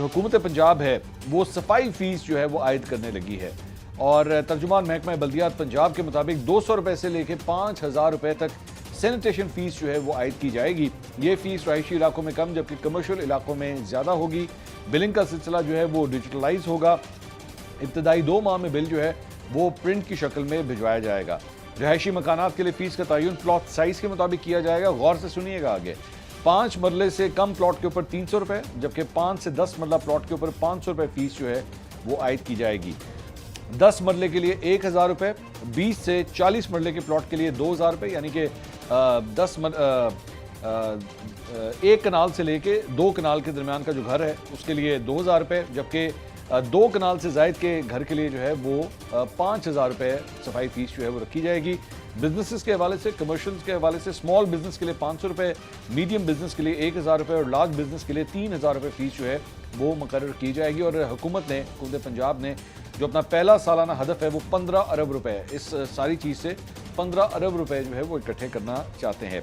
हुकूमत पंजाब है वो सफाई फीस जो है वो आयद करने लगी है। और तर्जुमान महकमा बल्दियात पंजाब के मुताबिक 200 रुपए से लेकर 5,000 रुपए तक सैनिटेशन फीस जो है वो आयद की जाएगी। ये फीस रहायशी इलाकों में कम जबकि कमर्शियल इलाकों में ज़्यादा होगी। बिलिंग का सिलसिला जो है वो डिजिटलाइज होगा। इब्तदाई 2 माह में बिल जो है वो प्रिंट की शक्ल में भिजवाया जाएगा। रहायशी मकानात के लिए फीस का तयन प्लॉट साइज के मुताबिक किया जाएगा। गौर से सुनिएगा आगे। 5 मरले से कम प्लॉट के ऊपर 300 रुपए जबकि 5 से 10 मरला प्लॉट के ऊपर 500 रुपए फीस जो है वो आयद की जाएगी। 10 मरले के लिए 1,000 रुपए, 20 से 40 मरले के प्लॉट के लिए 2,000 रुपए, यानी कि 1 कनाल से लेके 2 कनाल के दरमियान का जो घर है उसके लिए 2,000 रुपए, जबकि 2 कनाल से जायद के घर के लिए जो है वो 5,000 रुपए सफाई फीस जो है वो रखी जाएगी। बिजनेसेस के हवाले से, कमर्शियल के हवाले से स्मॉल बिजनेस के लिए 500 रुपए, मीडियम बिजनेस के लिए 1,000 रुपए और लार्ज बिजनेस के लिए 3,000 रुपए फीस जो है वो मुकर्रर की जाएगी। और हुकूमत पंजाब ने जो अपना पहला सालाना हदफ है वो 15 अरब रुपए, इस सारी चीज़ से 15 अरब रुपए जो है वो इकट्ठे करना चाहते हैं।